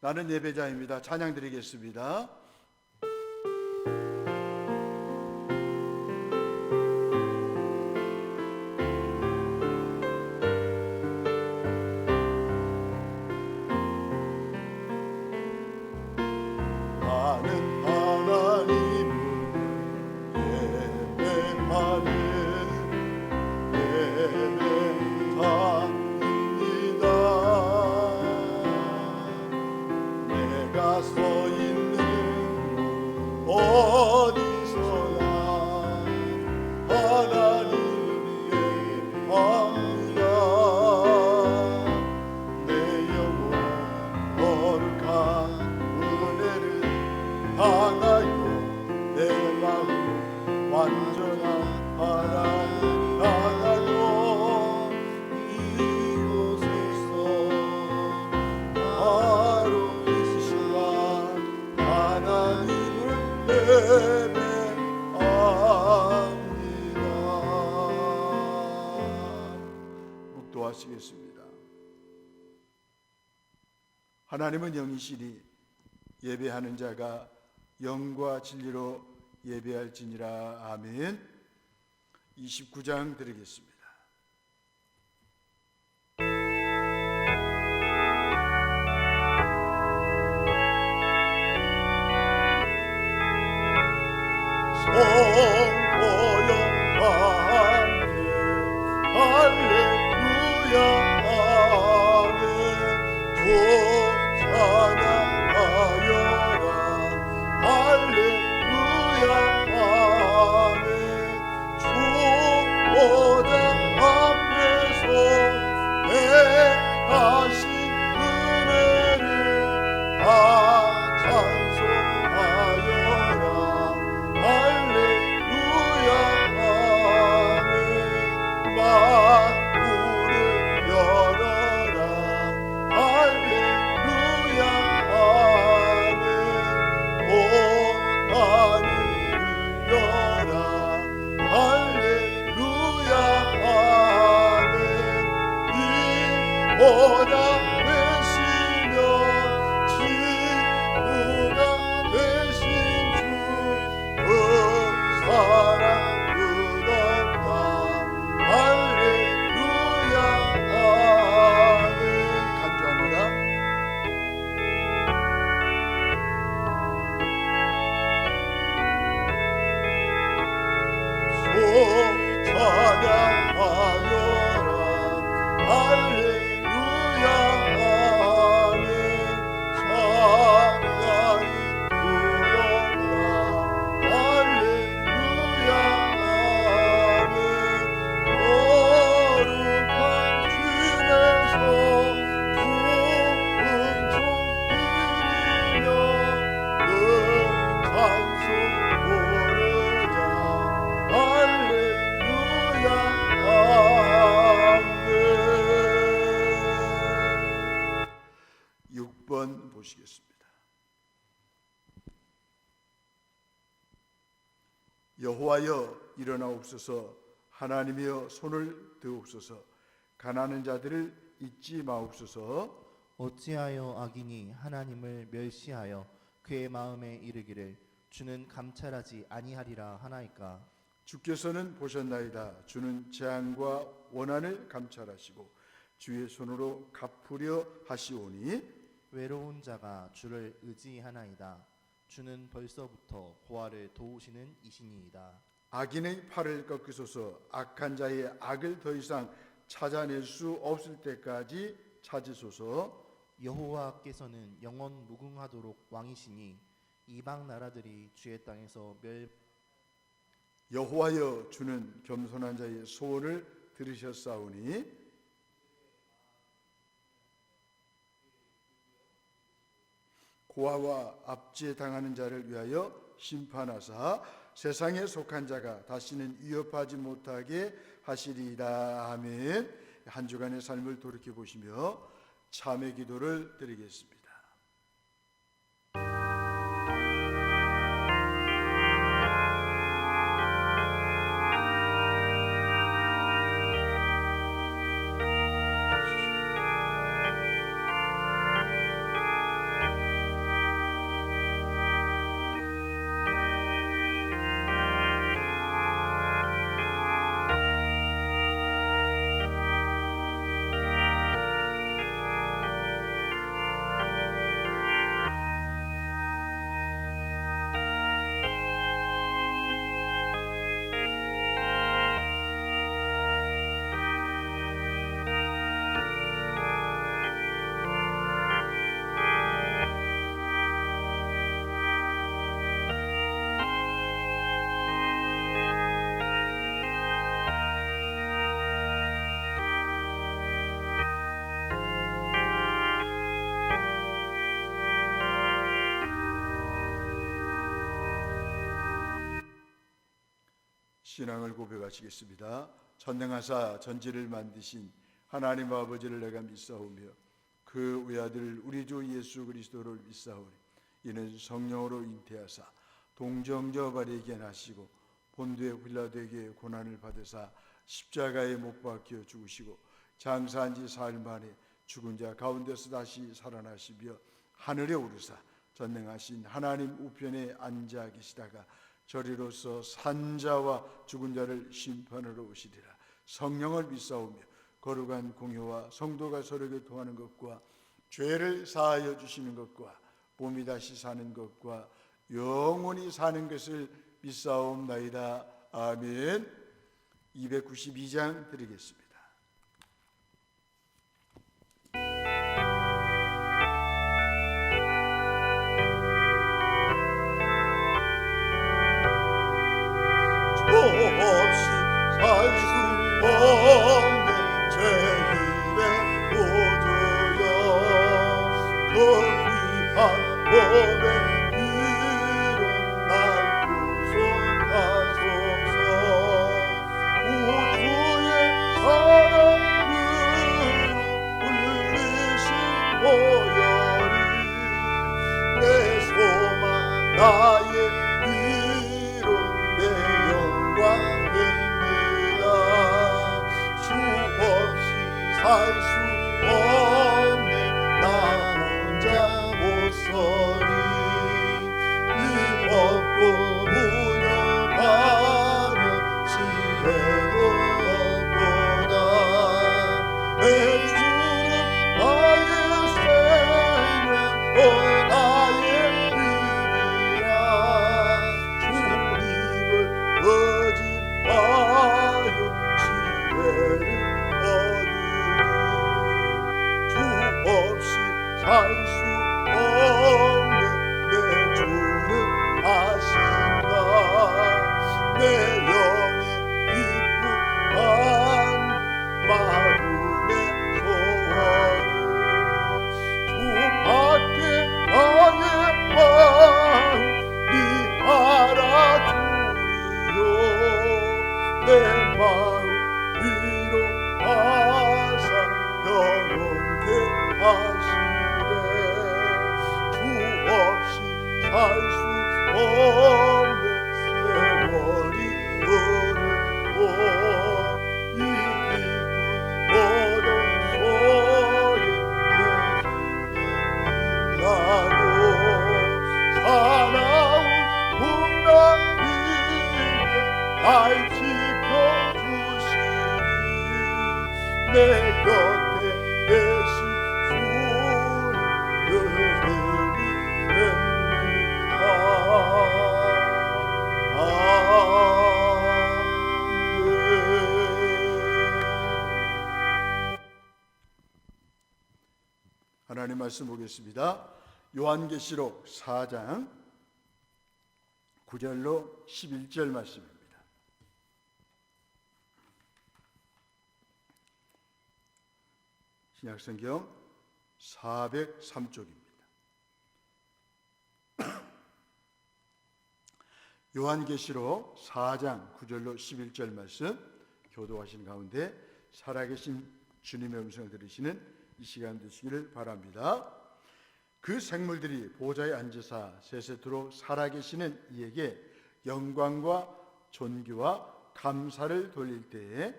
나는 예배자입니다. 찬양 드리겠습니다. 나는 하나님을 예배합니다. 내가 서 있는 어디서야 하나님을 예배합니다. 내 영혼 거룩한 은혜를 향하여 내 마음 완전한 하나님 향하여 이곳에서 바로 이 시간 하나님을 예배합니다. 묵도하시겠습니다. 하나님은 영이시니 예배하는 자가 영과 진리로 예배할지니라. 아멘. 29장 드리겠습니다. 성보영 함께 할렐루야 아멘. 주 찬양하여라 할렐루야 아멘. 주보좌 앞에서 행하신 은혜를 다 찬송하여라 할렐루야 아멘. 만물을 열어라 할렐루야 아멘. 온 하늘을 열라 할렐루야 아멘. 이 보좌 되시며 친구가 되신 주 그 사랑 끝없다 할렐루야 아멘. 간주합니다. 주 찬양하여라 할렐루야 아멘. 찬양이 들어라 할렐루야 아멘. 거룩한 집에서 주 은총 드리며 늘 찬송 부르자 할렐루야 아멘. 6번 보시겠습니다. 여호와여 일어나옵소서 하나님이여 손을 드옵소서 가난한 자들을 잊지 마옵소서. 어찌하여 악인이 하나님을 멸시하여 그의 마음에 이르기를 주는 감찰하지 아니하리라 하나이까. 주께서는 보셨나이다. 주는 재앙과 원한을 감찰하시고 주의 손으로 갚으려 하시오니 외로운 자가 주를 의지하나이다. 주는 벌써부터 고아를 도우시는 이신이이다. 악인의 팔을 꺾으소서 악한 자의 악을 더 이상 찾아낼 수 없을 때까지 찾으소서. 여호와께서는 영원 무궁하도록 왕이시니 이방 나라들이 주의 땅에서 여호와여 주는 겸손한 자의 소원을 들으셨사오니 고아와 압제 당하는 자를 위하여 심판하사 세상에 속한 자가 다시는 위협하지 못하게 하시리이다. 아멘. 한 주간의 삶을 돌이켜보시며 참회 기도를 드리겠습니다. 신앙을 고백하시겠습니다. 전능하사 전지를 만드신 하나님 아버지를 내가 믿사오며 그 외아들 우리 주 예수 그리스도를 믿사오니 이는 성령으로 잉태하사 동정녀 마리에게 나시고 본토 빌라도에게 고난을 받으사 십자가에 못 박혀 죽으시고 장사한 지 사흘 만에 죽은 자 가운데서 다시 살아나시며 하늘에 오르사 전능하신 하나님 우편에 앉아 계시다가 저리로서 산자와 죽은 자를 심판하러 오시리라. 성령을 믿사오며 거룩한 공효와 성도가 서로에게 통하는 것과 죄를 사하여 주시는 것과 몸이 다시 사는 것과 영원히 사는 것을 믿사옵나이다. 아멘. 292장 드리겠습니다. 없이 살 수 없는 죄인의 보조여 그 귀한 몸의 위로 날 구속하소서. 우주의 사랑으로 울리신 보혈이 내 소망 나의 위로 내 영광됩니다. 수 없이 살 수 없네 나 혼자 못 서리. 이 없고 무념하며 지혜도 없구나. 내 주는 나의 생명 또 나의 힘이라. 주님을 거짓하여 지혜를 얻으니 주 없이 살 수 없네 내 주는 아신다. 내 영의 기쁨한 마음의 소원을 주 밖에 나의 마음이 알아주리요. 내 마음 위로하사 영원케 하시네. 주 없이 살 수 없네 세월이 흐르고 이 기쁜 모든 소리 나도 사나운 풍랑 위에 날 지켜주시니 내 곁에 계신 주는 늘 힘이 됩니다. 하나님 말씀 보겠습니다. 요한계시록 4장 9절로 11절 말씀입니다. 신약성경 403쪽입니다. 요한계시록 4장 9절로 11절 말씀 교도하시는 가운데 살아계신 주님의 음성을 들으시는 이 시간 되시기를 바랍니다. 그 생물들이 보좌에 앉으사 세세토록 살아계시는 이에게 영광과 존귀와 감사를 돌릴 때에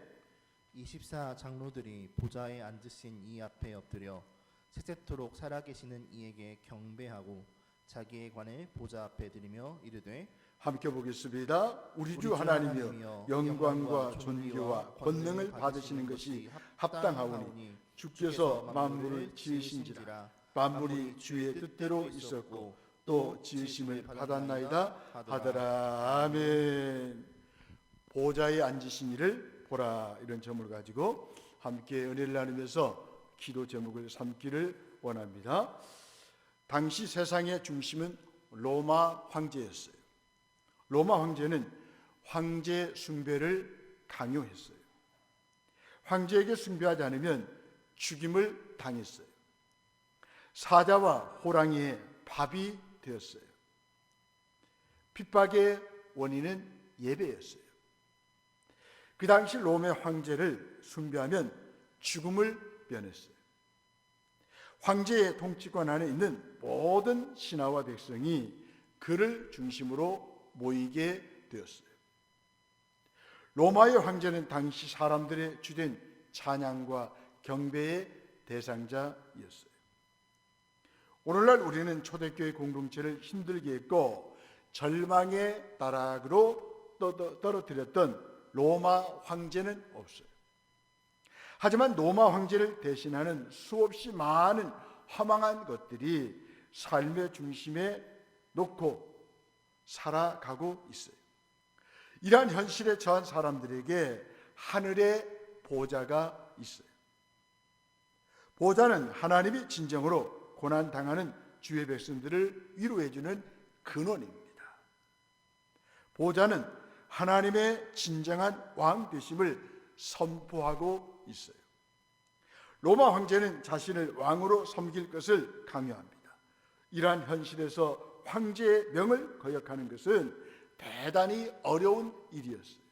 24 장로들이 보좌에 앉으신 이 앞에 엎드려 세세토록 살아계시는 이에게 경배하고 자기의 관을 보좌 앞에 드리며 이르되 함께 보겠습니다. 우리 주 하나님이여 영광과 존귀와 권능을 받으시는 것이 합당하오니 주께서 만물을 지으신지라. 만물이 주의 뜻대로 있었고 또 지으심을 받았나이다 하더라. 아멘. 보좌에 앉으신 이를 보라, 이런 점을 가지고 함께 은혜를 나누면서 기도 제목을 삼기를 원합니다. 당시 세상의 중심은 로마 황제였어요. 로마 황제는 황제 숭배를 강요했어요. 황제에게 숭배하지 않으면 죽임을 당했어요. 사자와 호랑이의 밥이 되었어요. 핍박의 원인은 예배였어요. 그 당시 롬의 황제를 숭배하면 죽음을 면했어요. 황제의 통치권 안에 있는 모든 신하와 백성이 그를 중심으로 모이게 되었어요. 로마의 황제는 당시 사람들의 주된 찬양과 경배의 대상자였어요. 오늘날 우리는 초대교회 공동체를 힘들게 했고 절망의 나락으로 떨어뜨렸던 로마 황제는 없어요. 하지만 로마 황제를 대신하는 수없이 많은 허망한 것들이 삶의 중심에 놓고 살아가고 있어요. 이러한 현실에 처한 사람들에게 하늘의 보좌가 있어요. 보좌는 하나님이 진정으로 고난당하는 주의 백성들을 위로해주는 근원입니다. 보좌는 하나님의 진정한 왕 되심을 선포하고 있어요. 로마 황제는 자신을 왕으로 섬길 것을 강요합니다. 이러한 현실에서 황제의 명을 거역하는 것은 대단히 어려운 일이었어요.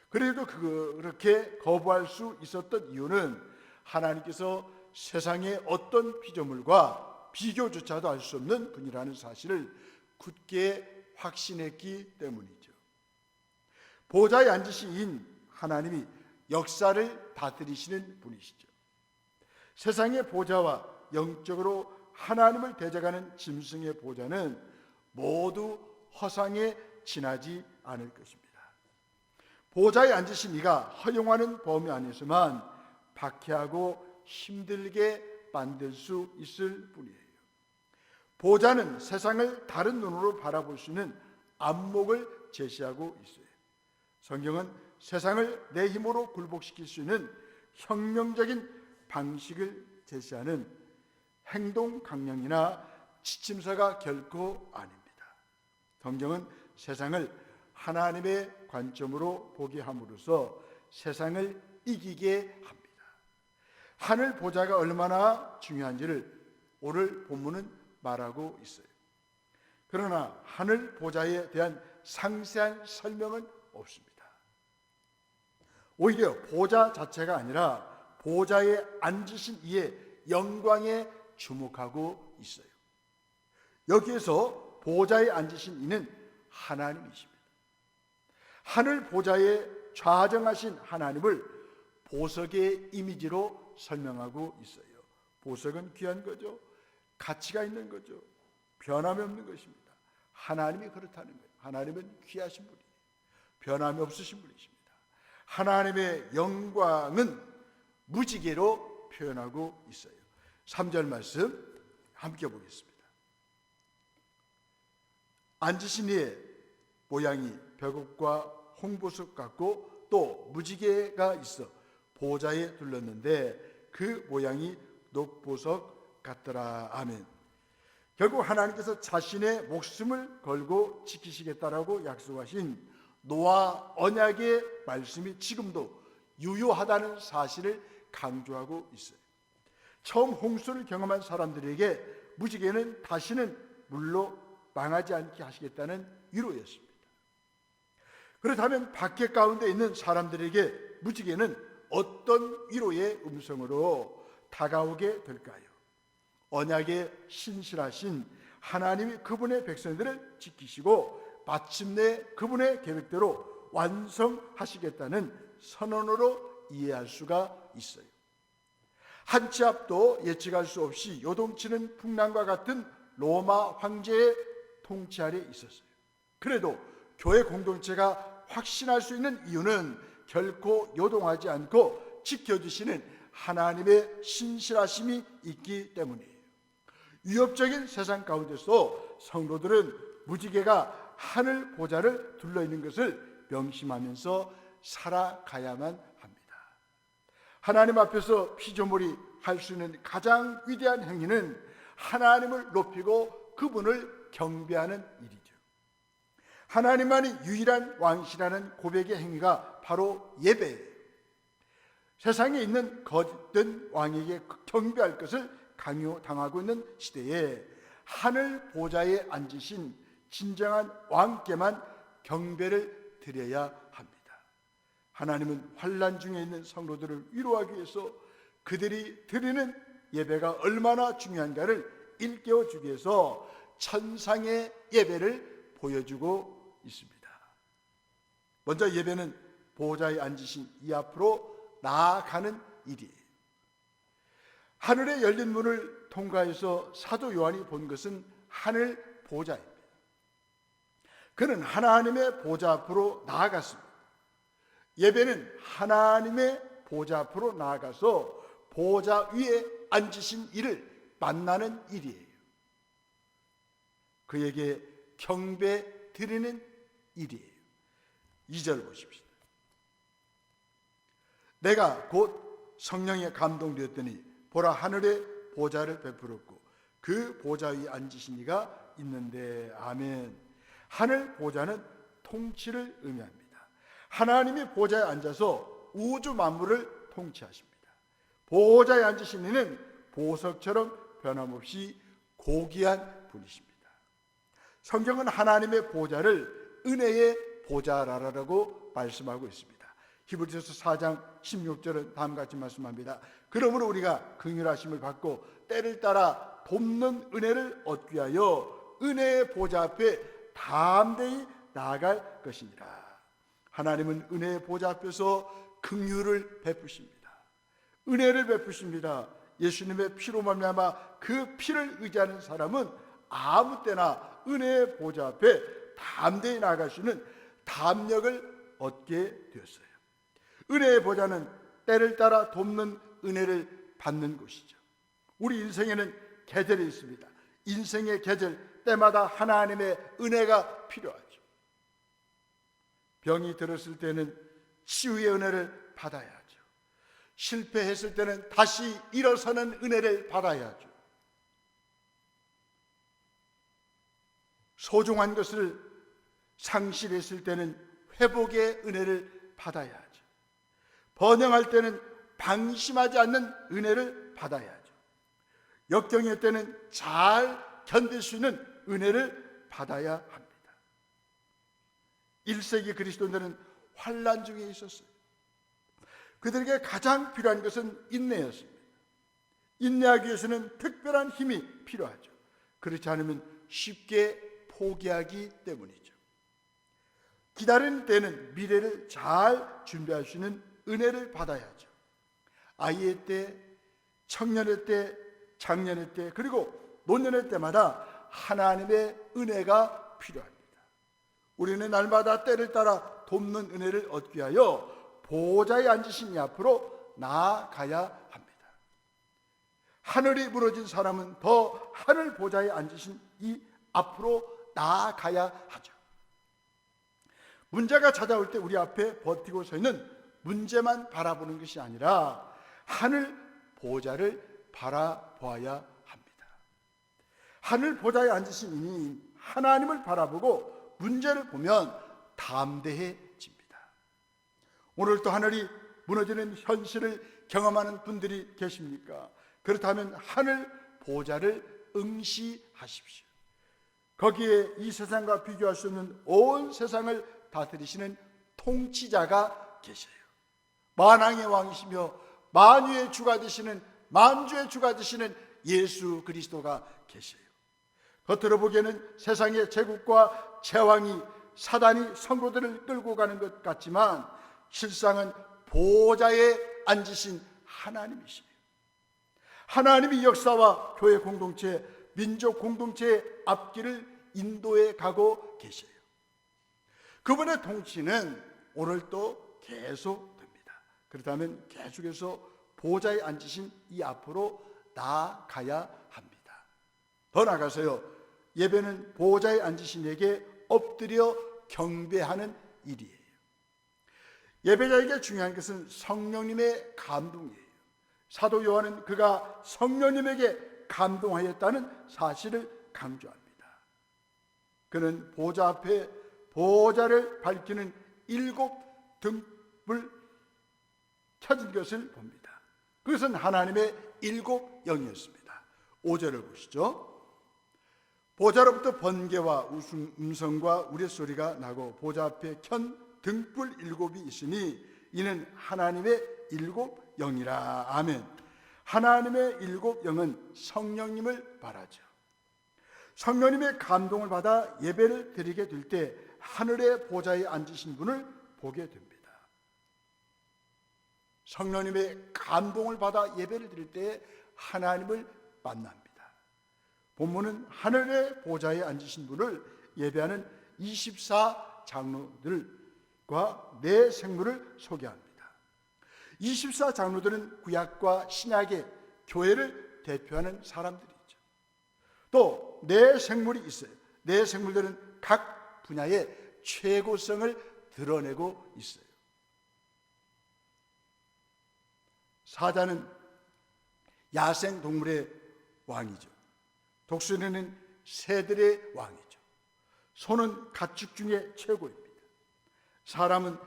그래도 그렇게 거부할 수 있었던 이유는 하나님께서 세상의 어떤 피조물과 비교조차도 할 수 없는 분이라는 사실을 굳게 확신했기 때문이죠. 보좌에 앉으신 하나님이 역사를 다스리시는 분이시죠. 세상의 보좌와 영적으로 하나님을 대적하는 짐승의 보좌는 모두 허상에 지나지 않을 것입니다. 보좌에 앉으신 이가 허용하는 범위 안에서만 박해하고 힘들게 만들 수 있을 뿐이에요. 보좌는 세상을 다른 눈으로 바라볼 수 있는 안목을 제시하고 있어요. 성경은 세상을 내 힘으로 굴복시킬 수 있는 혁명적인 방식을 제시하는 행동 강령이나 지침서가 결코 아닙니다. 성경은 세상을 하나님의 관점으로 보게 함으로써 세상을 이기게 합니다. 하늘 보좌가 얼마나 중요한지를 오늘 본문은 말하고 있어요. 그러나 하늘 보좌에 대한 상세한 설명은 없습니다. 오히려 보좌 자체가 아니라 보좌에 앉으신 이의 영광에 주목하고 있어요. 여기에서 보좌에 앉으신 이는 하나님이십니다. 하늘 보좌에 좌정하신 하나님을 보석의 이미지로 설명하고 있어요. 보석은 귀한 거죠. 가치가 있는 거죠. 변함이 없는 것입니다. 하나님이 그렇다는 거예요. 하나님은 귀하신 분이에요. 변함이 없으신 분이십니다. 하나님의 영광은 무지개로 표현하고 있어요. 3절 말씀 함께 보겠습니다. 앉으신 이의 모양이 벽옥과 홍보석 같고 또 무지개가 있어 보좌에 둘렀는데 그 모양이 녹보석 같더라. 아멘. 결국 하나님께서 자신의 목숨을 걸고 지키시겠다라고 약속하신 노아 언약의 말씀이 지금도 유효하다는 사실을 강조하고 있어요. 처음 홍수를 경험한 사람들에게 무지개는 다시는 물로 망하지 않게 하시겠다는 위로였습니다. 그렇다면 밖에 가운데 있는 사람들에게 무지개는 어떤 위로의 음성으로 다가오게 될까요? 언약의 신실하신 하나님이 그분의 백성들을 지키시고 마침내 그분의 계획대로 완성하시겠다는 선언으로 이해할 수가 있어요. 한 치 앞도 예측할 수 없이 요동치는 풍랑과 같은 로마 황제의 통치 아래 있었어요. 그래도 교회 공동체가 확신할 수 있는 이유는 결코 요동하지 않고 지켜주시는 하나님의 신실하심이 있기 때문이에요. 위협적인 세상 가운데서 성도들은 무지개가 하늘 보좌를 둘러있는 것을 명심하면서 살아가야만 합니다. 하나님 앞에서 피조물이 할 수 있는 가장 위대한 행위는 하나님을 높이고 그분을 경배하는 일이죠. 하나님만이 유일한 왕이시라는 고백의 행위가 바로 예배예요. 세상에 있는 거짓된 왕에게 경배할 것을 강요당하고 있는 시대에 하늘 보좌에 앉으신 진정한 왕께만 경배를 드려야 합니다. 하나님은 환난 중에 있는 성도들을 위로하기 위해서 그들이 드리는 예배가 얼마나 중요한가를 일깨워 주기 위해서 천상의 예배를 보여주고 있습니다. 먼저 예배는 보호자에 앉으신 이 앞으로 나아가는 일이에요. 하늘에 열린 문을 통과해서 사도 요한이 본 것은 하늘 보좌입니다. 그는 하나님의 보좌 앞으로 나아갔습니다. 예배는 하나님의 보좌 앞으로 나아가서 보좌 위에 앉으신 이를 만나는 일이에요. 그에게 경배 드리는 일이에요. 2절 보십시오. 내가 곧 성령에 감동되었더니 보라 하늘에 보좌를 베풀었고 그 보좌 위에 앉으신 이가 있는데. 아멘. 하늘 보좌는 통치를 의미합니다. 하나님이 보좌에 앉아서 우주 만물을 통치하십니다. 보좌에 앉으신 이는 보석처럼 변함없이 고귀한 분이십니다. 성경은 하나님의 보좌를 은혜의 보좌라고 말씀하고 있습니다. 히브리서 4장 16절은 다음과 같이 말씀합니다. 그러므로 우리가 긍휼하심을 받고 때를 따라 돕는 은혜를 얻기 위하여 은혜의 보좌 앞에 담대히 나아갈 것이니라. 하나님은 은혜의 보좌 앞에서 긍휼을 베푸십니다. 은혜를 베푸십니다. 예수님의 피로 말미암아 그 피를 의지하는 사람은 아무 때나 은혜의 보좌 앞에 담대히 나아갈 수 있는 담력을 얻게 되었어요. 은혜의 보좌는 때를 따라 돕는 은혜를 받는 곳이죠. 우리 인생에는 계절이 있습니다. 인생의 계절, 때마다 하나님의 은혜가 필요하죠. 병이 들었을 때는 치유의 은혜를 받아야 하죠. 실패했을 때는 다시 일어서는 은혜를 받아야 하죠. 소중한 것을 상실했을 때는 회복의 은혜를 받아야 하죠. 번영할 때는 방심하지 않는 은혜를 받아야 하죠. 역경의 때는 잘 견딜 수 있는 은혜를 받아야 합니다. 1세기 그리스도인들은 환난 중에 있었어요. 그들에게 가장 필요한 것은 인내였습니다. 인내하기 위해서는 특별한 힘이 필요하죠. 그렇지 않으면 쉽게 포기하기 때문이죠. 기다리는 때는 미래를 잘 준비할 수 있는 은혜를 받아야죠. 아이의 때, 청년의 때, 장년의 때, 그리고 노년의 때마다 하나님의 은혜가 필요합니다. 우리는 날마다 때를 따라 돕는 은혜를 얻기 위하여 보좌에 앉으신 이 앞으로 나아가야 합니다. 하늘이 무너진 사람은 더 하늘 보좌에 앉으신 이 앞으로 나아가야 하죠. 문제가 찾아올 때 우리 앞에 버티고 서 있는 문제만 바라보는 것이 아니라 하늘 보좌를 바라보아야 합니다. 하늘 보좌에 앉으신 이니 하나님을 바라보고 문제를 보면 담대해집니다. 오늘도 하늘이 무너지는 현실을 경험하는 분들이 계십니까? 그렇다면 하늘 보좌를 응시하십시오. 거기에 이 세상과 비교할 수 없는 온 세상을 다스리시는 통치자가 계셔요. 만왕의 왕이시며 만유의 주가 되시는, 만주의 주가 되시는 예수 그리스도가 계셔요. 겉으로 보기에는 세상의 제국과 제왕이, 사단이 성도들을 끌고 가는 것 같지만 실상은 보좌에 앉으신 하나님이시에요. 하나님이 역사와 교회 공동체, 민족 공동체의 앞길을 인도해 가고 계세요. 그분의 통치는 오늘도 계속됩니다. 그렇다면 계속해서 보좌에 앉으신 이 앞으로 나아가야 합니다. 더 나아가서요, 예배는 보좌에 앉으신 이에게 엎드려 경배하는 일이에요. 예배자에게 중요한 것은 성령님의 감동이에요. 사도 요한은 그가 성령님에게 감동하였다는 사실을 강조합니다. 그는 보좌 앞에 보좌를 밝히는 7 등불 켜진 것을 봅니다. 그것은 하나님의 7 영이었습니다. 5절을 보시죠. 보좌로부터 번개와 음성과 우레소리가 나고 보좌 앞에 켠 등불 7이 있으니 이는 하나님의 일곱 영이라. 아멘. 하나님의 일곱 영은 성령님을 말하죠. 성령님의 감동을 받아 예배를 드리게 될 때 하늘의 보좌에 앉으신 분을 보게 됩니다. 성령님의 감동을 받아 예배를 드릴 때 하나님을 만납니다. 본문은 하늘의 보좌에 앉으신 분을 예배하는 24장로들과 네 생물을 소개합니다. 24장로들은 구약과 신약의 교회를 대표하는 사람들이죠. 또 네 생물이 있어요. 네 생물들은 각 분야의 최고성을 드러내고 있어요. 사자는 야생 동물의 왕이죠. 독수리는 새들의 왕이죠. 소는 가축 중에 최고입니다. 사람은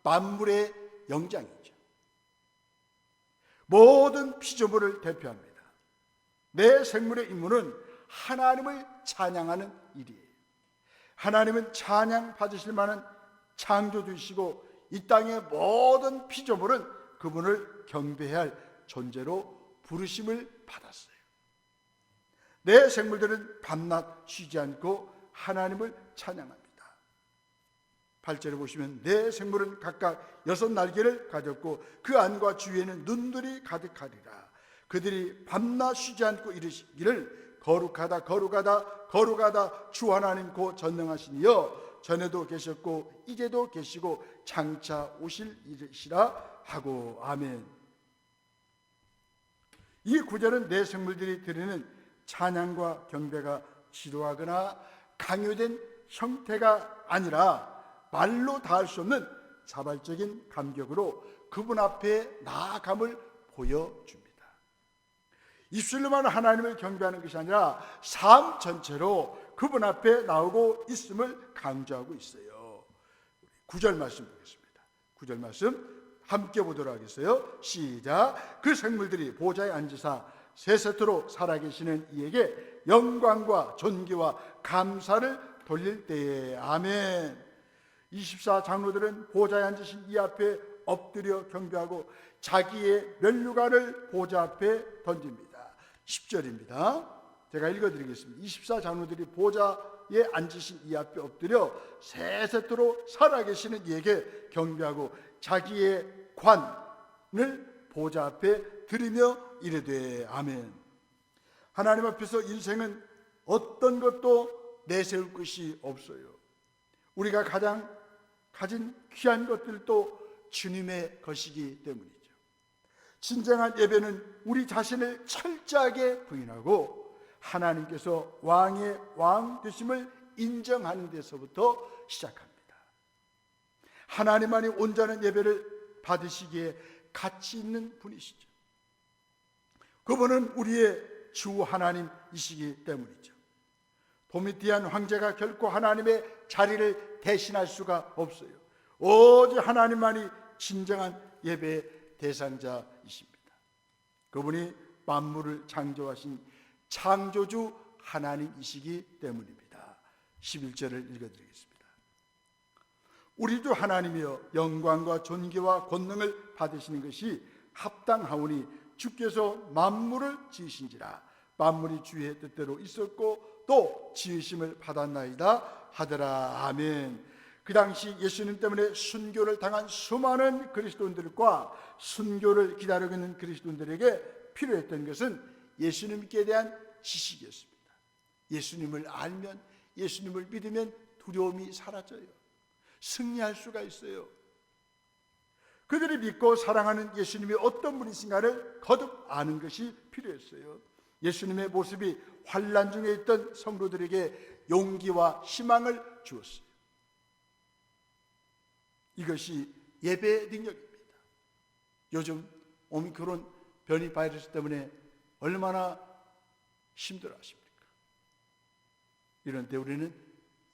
만물의 영장이죠. 모든 피조물을 대표합니다. 내 생물의 임무는 하나님을 찬양하는 일이에요. 하나님은 찬양 받으실 만한 창조주이시고 이 땅의 모든 피조물은 그분을 경배해야 할 존재로 부르심을 받았어요. 내 생물들은 밤낮 쉬지 않고 하나님을 찬양합니다. 8절에 보시면 내 생물은 각각 6날개를 가졌고 그 안과 주위에는 눈들이 가득하리라. 그들이 밤낮 쉬지 않고 이르시기를 거룩하다 거룩하다 거룩하다 주 하나님 고 전능하신 이여 전에도 계셨고 이제도 계시고 장차 오실 이시라 하고. 아멘. 이 구절은 내 생물들이 드리는 찬양과 경배가 지루하거나 강요된 형태가 아니라 말로 다할 수 없는 자발적인 감격으로 그분 앞에 나아감을 보여줍니다. 입술로만 하나님을 경배하는 것이 아니라 삶 전체로 그분 앞에 나오고 있음을 강조하고 있어요. 9절 말씀 보겠습니다. 9절 말씀 함께 보도록 하겠어요. 시작. 그 생물들이 보좌에 앉으사 세세토록 살아계시는 이에게 영광과 존귀와 감사를 돌릴 때에. 아멘. 24장로들은 보좌에 앉으신 이 앞에 엎드려 경배하고 자기의 면류관을 보좌 앞에 던집니다. 10절입니다. 제가 읽어드리겠습니다. 24장로들이 보좌에 앉으신 이 앞에 엎드려 세세토록 살아계시는 이에게 경배하고 자기의 관을 보좌 앞에 드리며 이르되. 아멘. 하나님 앞에서 인생은 어떤 것도 내세울 것이 없어요. 우리가 가장 가진 귀한 것들도 주님의 것이기 때문이죠. 진정한 예배는 우리 자신을 철저하게 부인하고 하나님께서 왕의 왕 되심을 인정하는 데서부터 시작합니다. 하나님만이 온전한 예배를 받으시기에 가치 있는 분이시죠. 그분은 우리의 주 하나님이시기 때문이죠. 도미티안 황제가 결코 하나님의 자리를 대신할 수가 없어요. 오직 하나님만이 진정한 예배의 대상자이십니다. 그분이 만물을 창조하신 창조주 하나님이시기 때문입니다. 11절을 읽어드리겠습니다. 우리 주 하나님이여 영광과 존귀와 권능을 받으시는 것이 합당하오니 주께서 만물을 지으신지라. 만물이 주의 뜻대로 있었고 또 지으심을 받았나이다 하더라. 아멘. 그 당시 예수님 때문에 순교를 당한 수많은 그리스도인들과 순교를 기다리고 있는 그리스도인들에게 필요했던 것은 예수님께 대한 지식이었습니다. 예수님을 알면, 예수님을 믿으면 두려움이 사라져요. 승리할 수가 있어요. 그들이 믿고 사랑하는 예수님이 어떤 분이신가를 거듭 아는 것이 필요했어요. 예수님의 모습이 환난 중에 있던 성도들에게 용기와 희망을 주었어요. 이것이 예배의 능력입니다. 요즘 오미크론 변이 바이러스 때문에 얼마나 힘들어하십니까? 이런 때 우리는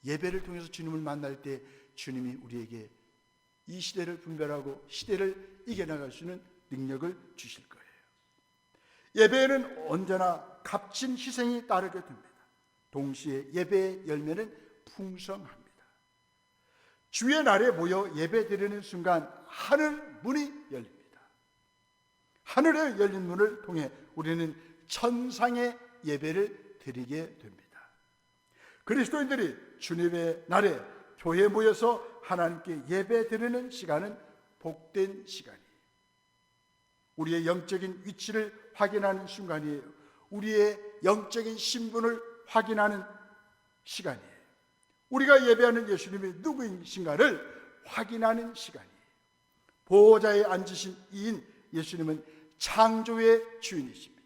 예배를 통해서 주님을 만날 때 주님이 우리에게 이 시대를 분별하고 시대를 이겨나갈 수 있는 능력을 주실 거예요. 예배에는 언제나 값진 희생이 따르게 됩니다. 동시에 예배의 열매는 풍성합니다. 주의 날에 모여 예배 드리는 순간 하늘 문이 열립니다. 하늘에 열린 문을 통해 우리는 천상의 예배를 드리게 됩니다. 그리스도인들이 주님의 날에 교회에 모여서 하나님께 예배 드리는 시간은 복된 시간이에요. 우리의 영적인 위치를 확인하는 순간이에요. 우리의 영적인 신분을 확인하는 시간이에요. 우리가 예배하는 예수님이 누구이신가를 확인하는 시간이에요. 보호자에 앉으신 이인 예수님은 창조의 주인이십니다.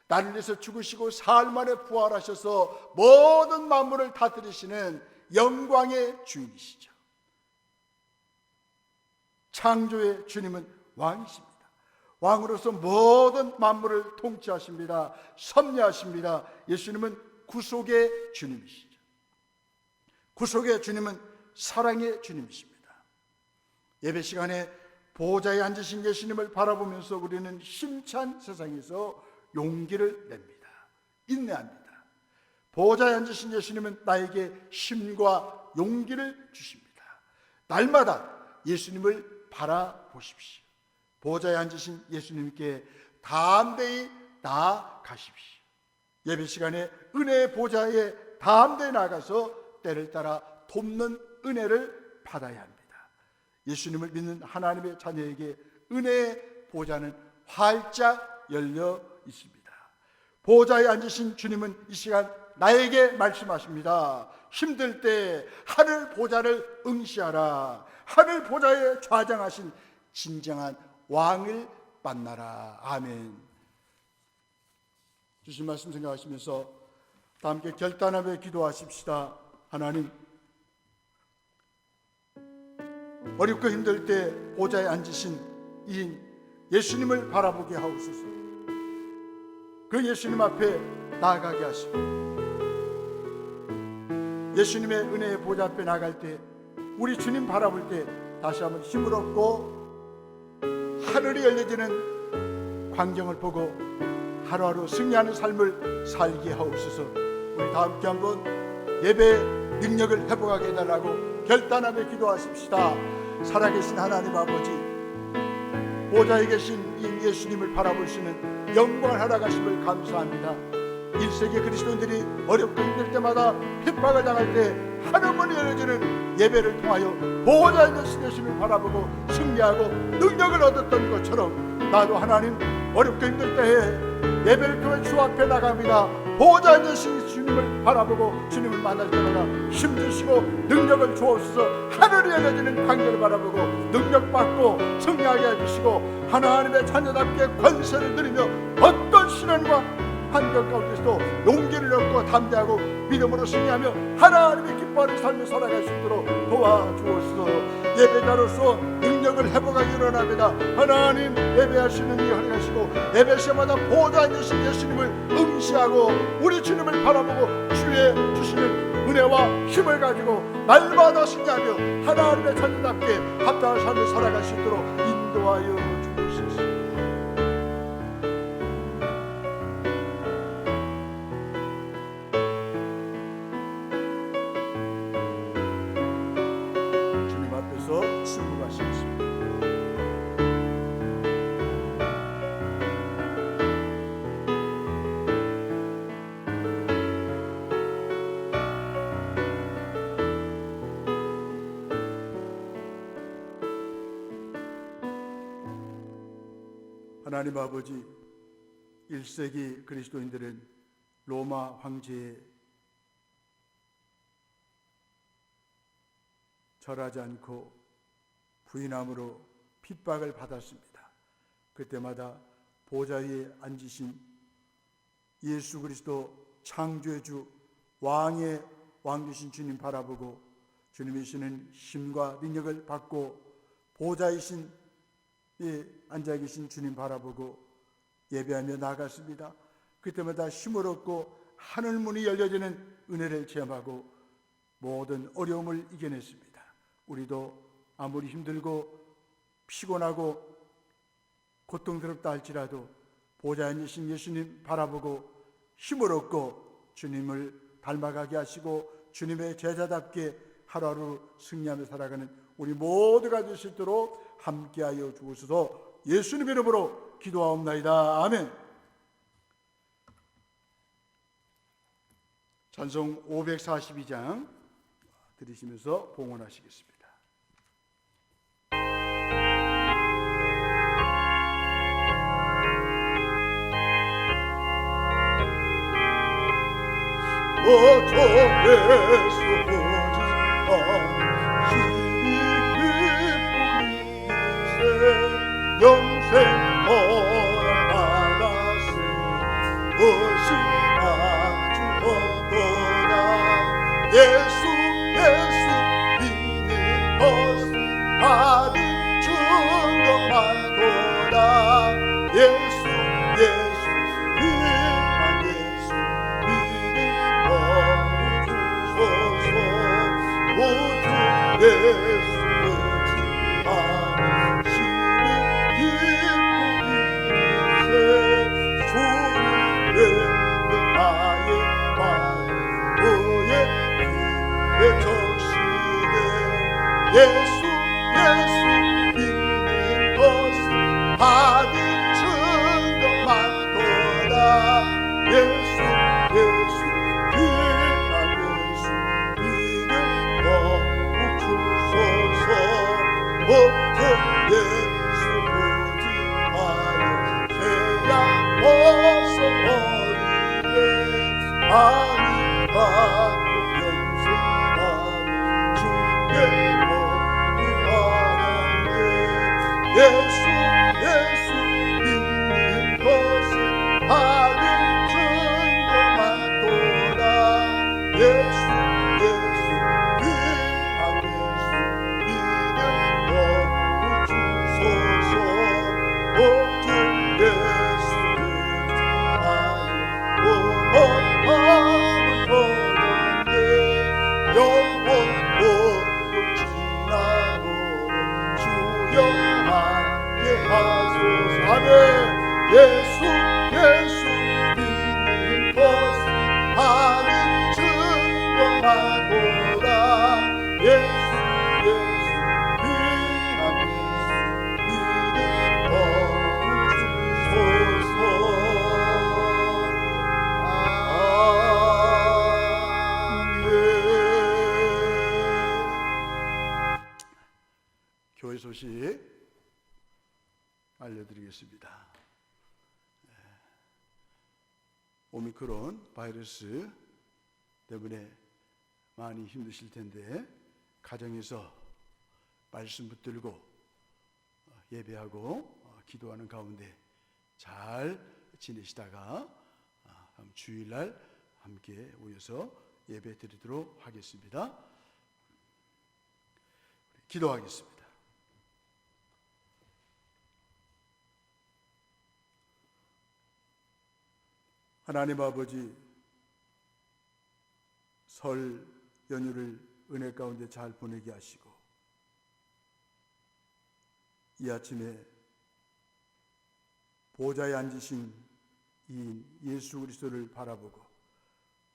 나를 위해서 죽으시고 사흘 만에 부활하셔서 모든 만물을 다스리시는 영광의 주인이시죠. 창조의 주님은 왕이십니다. 왕으로서 모든 만물을 통치하십니다. 섭리하십니다. 예수님은 구속의 주님이시죠. 구속의 주님은 사랑의 주님이십니다. 예배 시간에 보호자에 앉으신 예수님을 바라보면서 우리는 힘찬 세상에서 용기를 냅니다. 인내합니다. 보호자에 앉으신 예수님은 나에게 힘과 용기를 주십니다. 날마다 예수님을 바라보십시오. 보호자에 앉으신 예수님께 담대히 나아가십시오. 예배 시간에 은혜의 보좌에 담대히 나가서 때를 따라 돕는 은혜를 받아야 합니다. 예수님을 믿는 하나님의 자녀에게 은혜의 보좌는 활짝 열려 있습니다. 보좌에 앉으신 주님은 이 시간 나에게 말씀하십니다. 힘들 때 하늘 보좌를 응시하라. 하늘 보좌에 좌정하신 진정한 왕을 만나라. 아멘. 주신 말씀 생각하시면서 다 함께 결단하며 기도하십시다. 하나님, 어렵고 힘들 때 보좌에 앉으신 이 예수님을 바라보게 하옵소서. 그 예수님 앞에 나아가게 하시고 예수님의 은혜의 보좌 앞에 나갈 때 우리 주님 바라볼 때 다시 한번 힘을 얻고 하늘이 열려지는 광경을 보고 하루하루 승리하는 삶을 살게 하옵소서. 우리 다 함께 한번 예배 능력을 회복하게 해달라고 결단하며 기도하십시다. 살아계신 하나님 아버지, 보좌에 계신 이 예수님을 바라볼 수 있는 영광을 허락하심을 감사합니다. 1세기 그리스도인들이 어렵고 힘들 때마다 핍박을 당할 때 하늘문이 열려지는 예배를 통하여 보호자에 계신 예수님을 바라보고 승리하고 능력을 얻었던 것처럼 나도 하나님 어렵고 힘들 때에 예배를 통해 주 앞에 나갑니다. 보호자에 계신 주님을 바라보고 주님을 만날 때마다 힘주시고 능력을 주옵소서. 하늘이 열려지는 광경을 바라보고 능력받고 승리하게 해주시고 하나님의 자녀답게 권세를 누리며 어떤 시련과 환경 가운데서도 용기를 얻고 담대하고 믿음으로 승리하며 하나님의 기뻐하는 삶을 살아갈 수 있도록 도와주옵소서. 예배자로서 능력을 회복하기 원합니다. 하나님, 예배하시는 이 허락하시고 예배 시간마다 보호자에 계신 예수님을 응시하고 우리 주님을 바라보고 주의 주시는 은혜와 힘을 가지고 날마다 승리하며 하나님의 자녀답게 합당한 삶을 살아갈 수 있도록 인도하여 주옵소서. 승부하시겠습니다. 하나님 아버지, 1세기 그리스도인들은 로마 황제에 절하지 않고 부인함으로 핍박을 받았습니다. 그때마다 보좌 위에 앉으신 예수 그리스도 창조의 주 왕의 왕 되신 주님 바라보고 주님이시는 힘과 능력을 받고 보좌이신 앉아 계신 주님 바라보고 예배하며 나갔습니다. 그때마다 힘을 얻고 하늘문이 열려지는 은혜를 체험하고 모든 어려움을 이겨냈습니다. 우리도 아무리 힘들고 피곤하고 고통스럽다 할지라도 보좌에 앉으신 예수님 바라보고 힘을 얻고 주님을 닮아가게 하시고 주님의 제자답게 하루하루 승리하며 살아가는 우리 모두가 될 수 있도록 함께하여 주옵소서. 예수님 이름으로 기도하옵나이다. 아멘. 찬송 542장 들으시면서 봉헌하시겠습니다. 어쩌겠소 힘이 기쁘리세 영생 얼마나세 것이나 주었도다 예수 믿는 것은 받은 증거만도다 예수 귀한 예수 믿는 것 주소서 모든 예수 의지하는 힘이 기쁘리세 주를 믿는 나의 마음 너의 귀에 적시네 예수 믿는 것은 받은 증거만도다 예수 귀한 예수 믿는 것 주소서 모든 예수 의지하여 죄악 벗어버리게 많이 받고 영생하는 주께 원하는데 예수 믿는 것은 받은 증거만도다 예수 귀한 예수 믿는 것 주소서 모든 예수 의지하여 원하는 거는데 영원토록 지나도록 주여 함께 하소서 아멘 예수 믿는 것은 받은 증거만도다 예수 귀한 예수 믿는 것 주소서 아멘. 교회 소식 알려드리겠습니다. 오미크론 바이러스 때문에 많이 힘드실 텐데 가정에서 말씀 붙들고 예배하고 기도하는 가운데 잘 지내시다가 다음 주일날 함께 모여서 예배 드리도록 하겠습니다. 기도하겠습니다. 하나님 아버지, 설 연휴를 은혜 가운데 잘 보내게 하시고 이 아침에 보좌에 앉으신 이 예수 그리스도를 바라보고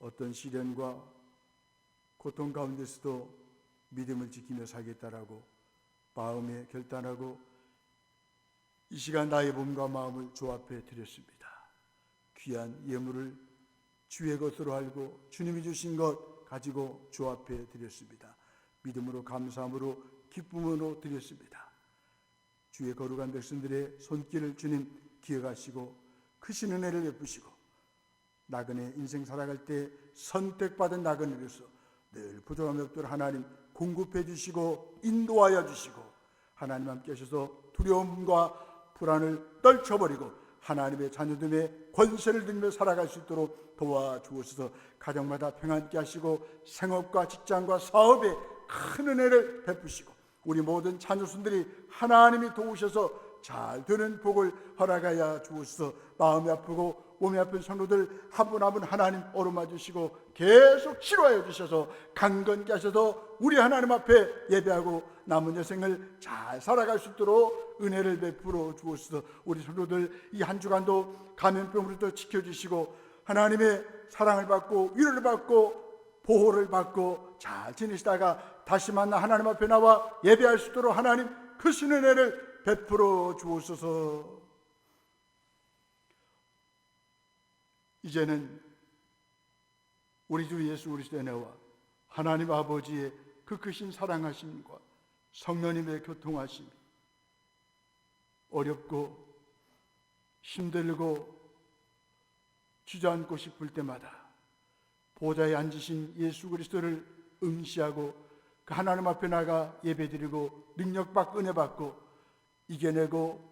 어떤 시련과 고통 가운데서도 믿음을 지키며 살겠다라고 마음에 결단하고 이 시간 나의 몸과 마음을 주 앞에 드렸습니다. 귀한 예물을 주의 것으로 알고 주님이 주신 것 가지고 주 앞에 드렸습니다. 믿음으로 감사함으로 기쁨으로 드렸습니다. 주의 거룩한 백성들의 손길을 주님 기억하시고 크신 은혜를 베푸시고 나그네 인생 살아갈 때 선택받은 나그네로서 늘 부족함이 없도록 하나님 공급해 주시고 인도하여 주시고 하나님 함께 하셔서 두려움과 불안을 떨쳐버리고 하나님의 자녀됨의 권세를 들며 살아갈 수 있도록 도와주옵소서. 가정마다 평안케 하시고 생업과 직장과 사업에 큰 은혜를 베푸시고 우리 모든 자녀손들이 하나님이 도우셔서 잘 되는 복을 허락하여 주옵소서. 마음이 아프고 몸이 아픈 성도들 한 분 한 분 하나님 어루마 주시고 계속 치료하여 주셔서 강건케 하셔서 우리 하나님 앞에 예배하고 남은 여생을 잘 살아갈 수 있도록 은혜를 베풀어 주옵소서. 우리 성도들 이 한 주간도 감염병으로부터 지켜주시고 하나님의 사랑을 받고 위로를 받고 보호를 받고 잘 지내시다가 다시 만나 하나님 앞에 나와 예배할 수 있도록 하나님 크신 은혜를 베풀어 주옵소서. 이제는 우리 주 예수 그리스도의 은혜와 하나님 아버지의 그 크신 사랑하심과 성령님의 교통하심, 어렵고 힘들고 주저앉고 싶을 때마다 보좌에 앉으신 예수 그리스도를 응시하고 그 하나님 앞에 나가 예배드리고 능력받고 은혜받고 이겨내고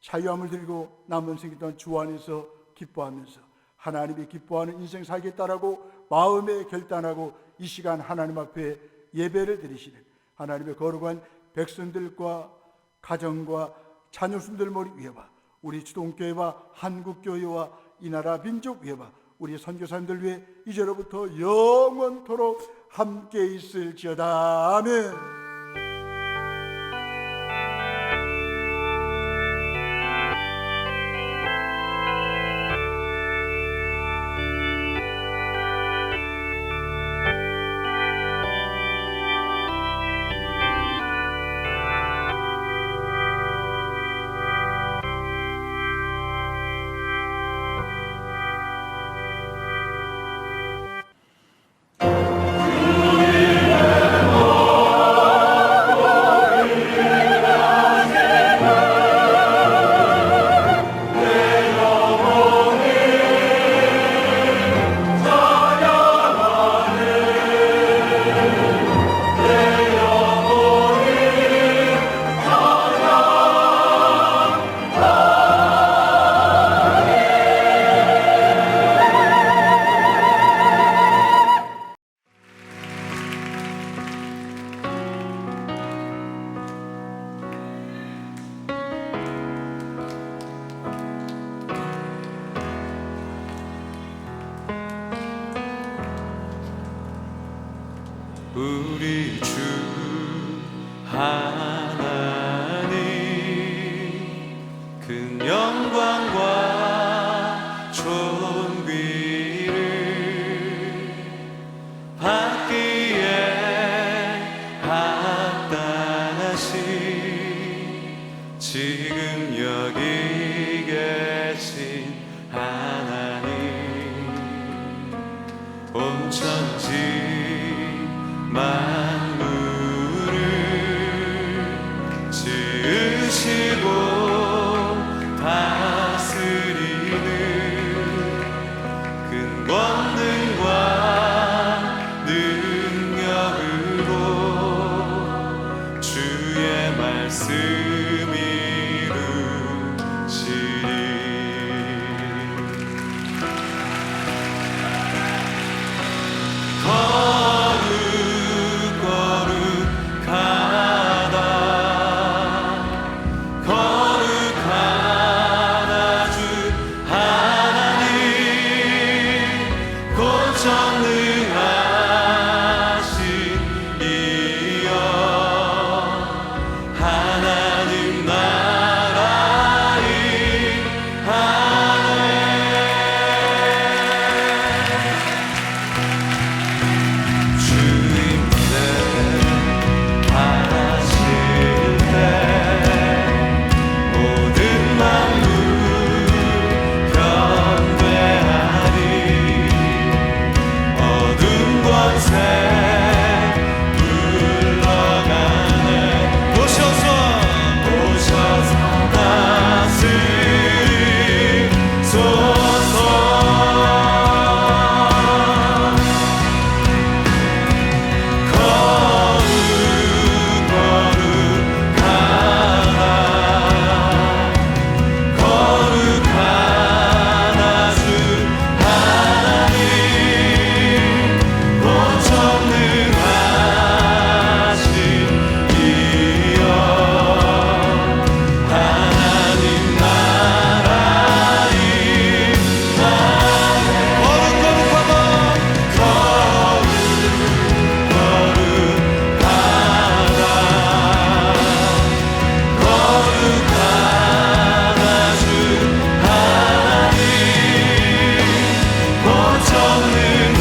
자유함을 들고 남은 생기 동안 주 안에서 기뻐하면서 하나님이 기뻐하는 인생 살겠다라고 마음에 결단하고 이 시간 하나님 앞에 예배를 드리시는 하나님의 거룩한 백성들과 가정과 자녀순들 머리 위에와 우리 주동교회와 한국교회와 이 나라 민족 위에와 우리 선교사님들 위해 이제로부터 영원토록 함께 있을지어다. 아멘. 우리 주 하나님 큰 영광과 존귀를 받기에 합당하신 지금 여기 계신 하나님 온 천지 만물을 지으시고 다스리는 큰 권능과 능력으로 주의 말씀 이루시리. 없는